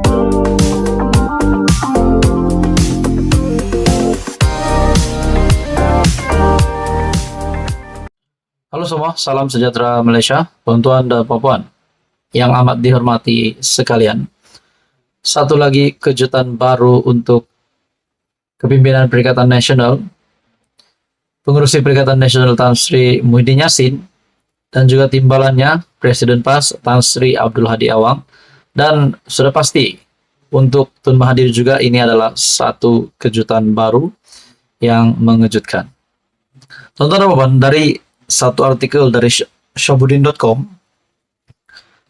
Halo semua, salam sejahtera Malaysia, tuan-tuan dan puan-puan yang amat dihormati sekalian. Satu lagi kejutan baru untuk kepimpinan Perikatan Nasional, pengurusi Perikatan Nasional Tan Sri Muhyiddin Yassin, dan juga timbalannya Presiden PAS Tan Sri Abdul Hadi Awang. Dan sudah pasti untuk Tun Mahathir juga ini adalah satu kejutan baru yang mengejutkan. Tuan-tuan dan puan, dari satu artikel dari Syabuddin.com,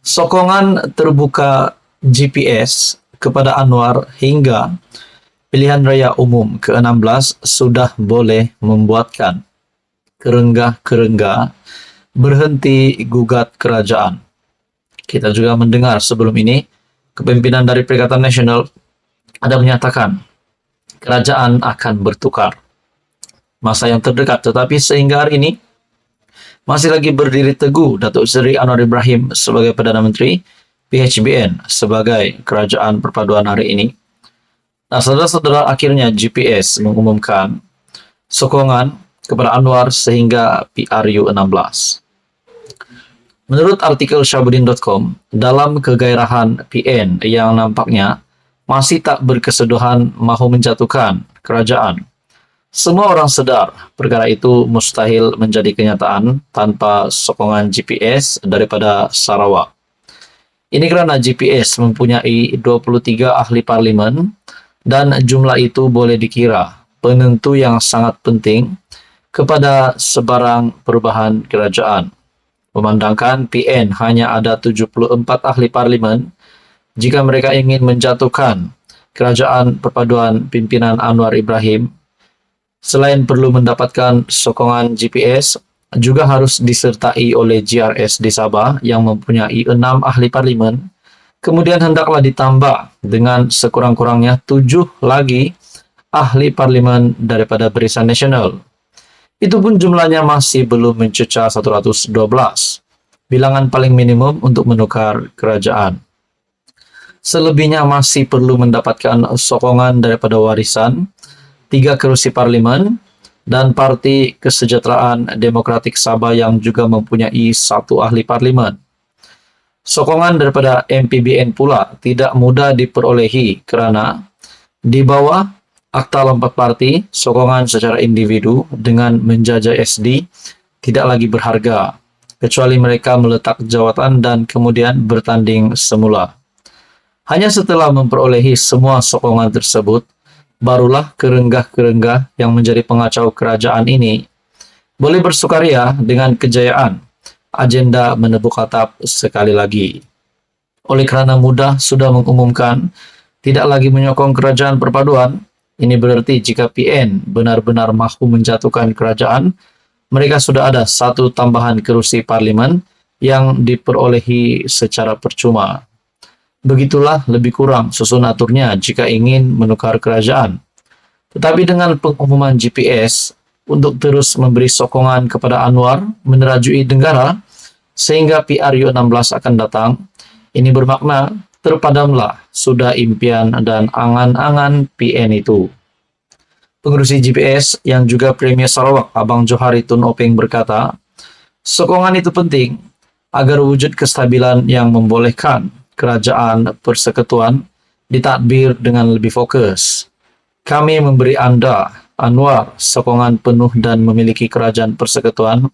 sokongan terbuka GPS kepada Anwar hingga pilihan raya umum ke-16 sudah boleh membuatkan kerengga-kerengga berhenti gugat kerajaan. Kita juga mendengar sebelum ini kepimpinan dari Perikatan Nasional ada menyatakan kerajaan akan bertukar masa yang terdekat, tetapi sehingga hari ini masih lagi berdiri teguh Datuk Seri Anwar Ibrahim sebagai Perdana Menteri, PHBN sebagai kerajaan perpaduan hari ini. Nah, saudara-saudara, akhirnya GPS mengumumkan sokongan kepada Anwar sehingga PRU 16. Menurut artikel Syabuddin.com, dalam kegairahan PN yang nampaknya masih tak berkeseduhan mahu menjatuhkan kerajaan, semua orang sedar perkara itu mustahil menjadi kenyataan tanpa sokongan GPS daripada Sarawak. Ini kerana GPS mempunyai 23 ahli parlimen dan jumlah itu boleh dikira penentu yang sangat penting kepada sebarang perubahan kerajaan. Memandangkan PN hanya ada 74 ahli parlimen, jika mereka ingin menjatuhkan kerajaan perpaduan pimpinan Anwar Ibrahim, selain perlu mendapatkan sokongan GPS, juga harus disertai oleh GRS di Sabah yang mempunyai 6 ahli parlimen. Kemudian hendaklah ditambah dengan sekurang-kurangnya 7 lagi ahli parlimen daripada Barisan Nasional. Itu pun jumlahnya masih belum mencecah 112, bilangan paling minimum untuk menukar kerajaan. Selebihnya masih perlu mendapatkan sokongan daripada warisan 3 kerusi parlimen dan Parti Kesejahteraan Demokratik Sabah yang juga mempunyai 1 ahli parlimen. Sokongan daripada MPBN pula tidak mudah diperolehi kerana di bawah Akta Lompat Parti, sokongan secara individu dengan menjajah SD tidak lagi berharga, kecuali mereka meletak jawatan dan kemudian bertanding semula. Hanya setelah memperolehi semua sokongan tersebut, barulah kerenggah-kerenggah yang menjadi pengacau kerajaan ini boleh bersukaria dengan kejayaan agenda menebuk atap sekali lagi. Oleh kerana mudah sudah mengumumkan tidak lagi menyokong kerajaan perpaduan, ini berarti jika PN benar-benar mahu menjatuhkan kerajaan, mereka sudah ada 1 tambahan kerusi parlimen yang diperolehi secara percuma. Begitulah lebih kurang susun aturnya jika ingin menukar kerajaan. Tetapi dengan pengumuman GPS untuk terus memberi sokongan kepada Anwar menerajui negara sehingga PRU 16 akan datang, ini bermakna terpadamlah sudah impian dan angan-angan PN itu. Pengurusi GPS yang juga Premier Sarawak Abang Johari Tun Openg berkata, sokongan itu penting agar wujud kestabilan yang membolehkan kerajaan persekutuan ditadbir dengan lebih fokus. Kami memberi anda, Anwar, sokongan penuh dan memiliki kerajaan persekutuan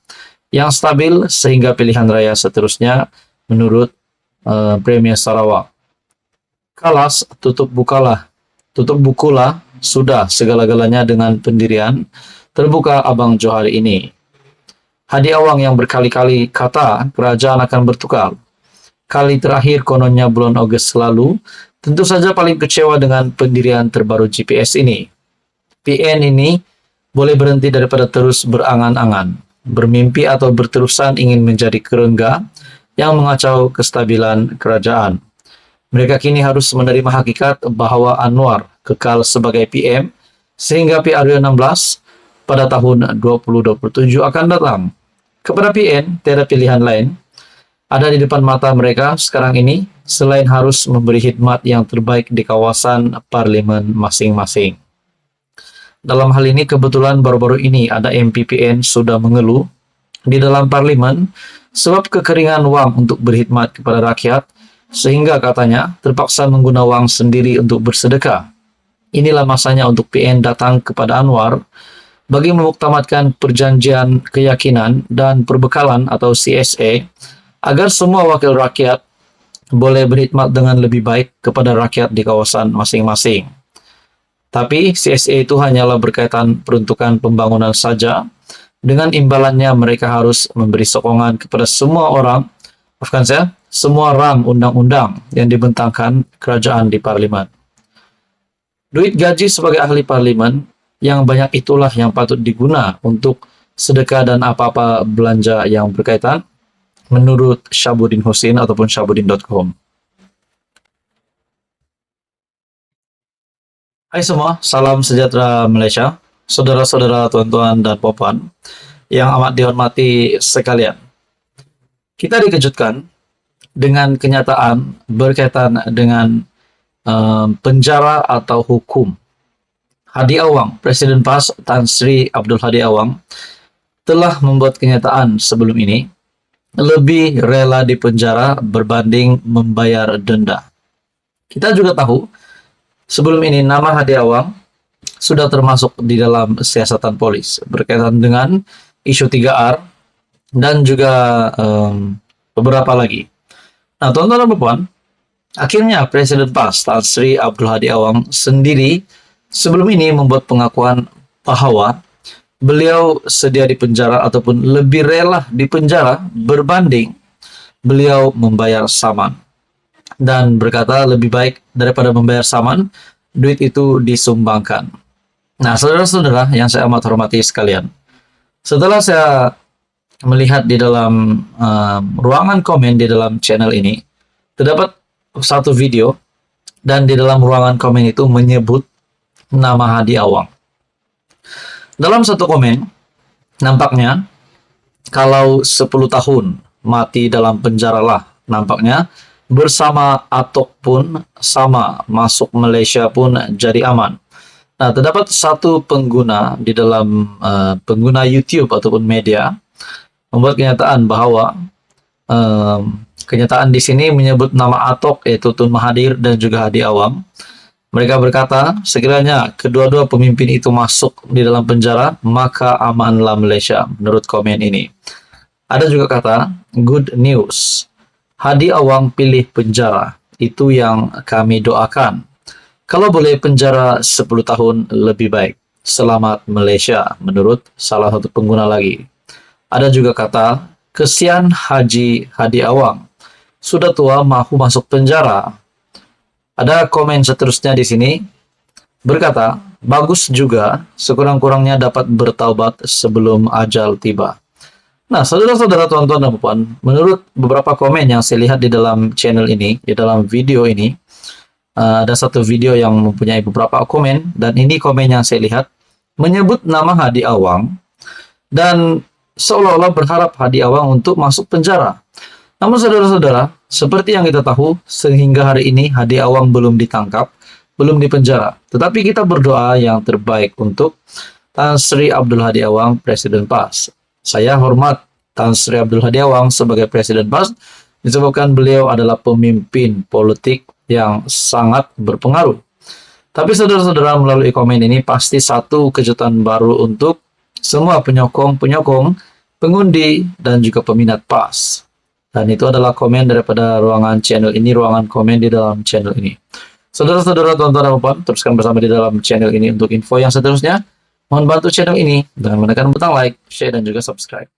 yang stabil sehingga pilihan raya seterusnya menurut Premier Sarawak. Kalas, tutup bukulah sudah segala-galanya dengan pendirian terbuka Abang Johari ini. Hadi Awang yang berkali-kali kata kerajaan akan bertukar. Kali terakhir kononnya bulan Ogos lalu, tentu saja paling kecewa dengan pendirian terbaru GPS ini. PN ini boleh berhenti daripada terus berangan-angan, bermimpi atau berterusan ingin menjadi kerengga yang mengacau kestabilan kerajaan. Mereka kini harus menerima hakikat bahawa Anwar kekal sebagai PM sehingga PRU 16 pada tahun 2027 akan datang. Kepada PN, tiada pilihan lain ada di depan mata mereka sekarang ini, selain harus memberi khidmat yang terbaik di kawasan parlemen masing-masing. Dalam hal ini kebetulan baru-baru ini ada MPPN sudah mengeluh di dalam parlemen sebab kekeringan uang untuk berkhidmat kepada rakyat, sehingga katanya terpaksa menggunakan uang sendiri untuk bersedekah. Inilah masanya untuk PN datang kepada Anwar bagi memuktamadkan perjanjian keyakinan dan perbekalan atau CSA agar semua wakil rakyat boleh berkhidmat dengan lebih baik kepada rakyat di kawasan masing-masing. Tapi CSA itu hanyalah berkaitan peruntukan pembangunan saja. Dengan imbalannya mereka harus memberi sokongan kepada semua orang, semua ram undang-undang yang dibentangkan kerajaan di parlimen. Duit gaji sebagai ahli parlimen yang banyak itulah yang patut diguna untuk sedekah dan apa-apa belanja yang berkaitan, menurut Syabuddin Husin ataupun syabuddin.com. Hai semua, salam sejahtera Malaysia, saudara-saudara, tuan-tuan, dan puan yang amat dihormati sekalian. Kita dikejutkan dengan kenyataan berkaitan dengan penjara atau hukum. Hadi Awang, Presiden PAS Tan Sri Abdul Hadi Awang, telah membuat kenyataan sebelum ini lebih rela dipenjara berbanding membayar denda. Kita juga tahu sebelum ini nama Hadi Awang sudah termasuk di dalam siasatan polis berkaitan dengan isu 3R dan juga beberapa lagi. Nah, tuan-tuan dan puan, akhirnya Presiden PAS Tan Sri Abdul Hadi Awang sendiri sebelum ini membuat pengakuan bahwa beliau sedia dipenjara ataupun lebih rela dipenjara berbanding beliau membayar saman. Dan berkata lebih baik daripada membayar saman, duit itu disumbangkan. Nah, saudara-saudara yang saya amat hormati sekalian, setelah saya melihat di dalam ruangan komen di dalam channel ini, terdapat satu video dan di dalam ruangan komen itu menyebut nama Hadi Awang. Dalam satu komen, nampaknya kalau 10 tahun mati dalam penjara lah, nampaknya bersama Atok pun sama, masuk Malaysia pun jadi aman. Nah, terdapat satu pengguna di dalam pengguna YouTube ataupun media membuat kenyataan bahwa kenyataan di sini menyebut nama Atok, yaitu Tun Mahathir dan juga Hadi Awang. Mereka berkata, sekiranya kedua-dua pemimpin itu masuk di dalam penjara, maka amanlah Malaysia, menurut komen ini. Ada juga kata, good news. Hadi Awang pilih penjara, itu yang kami doakan. Kalau boleh penjara 10 tahun lebih baik. Selamat Malaysia, menurut salah satu pengguna lagi. Ada juga kata, kesian Haji Hadi Awang. Sudah tua mahu masuk penjara. Ada komen seterusnya di sini, berkata, bagus juga, sekurang-kurangnya dapat bertaubat sebelum ajal tiba. Nah, saudara-saudara, tuan-tuan dan puan, menurut beberapa komen yang saya lihat di dalam channel ini, di dalam video ini, ada satu video yang mempunyai beberapa komen, dan ini komen yang saya lihat, menyebut nama Hadi Awang, dan seolah-olah berharap Hadi Awang untuk masuk penjara. Namun saudara-saudara, seperti yang kita tahu, sehingga hari ini Hadi Awang belum ditangkap, belum dipenjara. Tetapi kita berdoa yang terbaik untuk Tan Sri Abdul Hadi Awang, Presiden PAS. Saya hormat Tan Sri Abdul Hadi Awang sebagai Presiden PAS, disebabkan beliau adalah pemimpin politik yang sangat berpengaruh. Tapi saudara-saudara, melalui komen ini pasti satu kejutan baru untuk semua penyokong-penyokong, pengundi, dan juga peminat PAS. Dan itu adalah komen daripada ruangan channel ini, ruangan komen di dalam channel ini. Saudara-saudara, tuan-tuan dan puan, teruskan bersama di dalam channel ini untuk info yang seterusnya. Mohon bantu channel ini dengan menekan butang like, share, dan juga subscribe.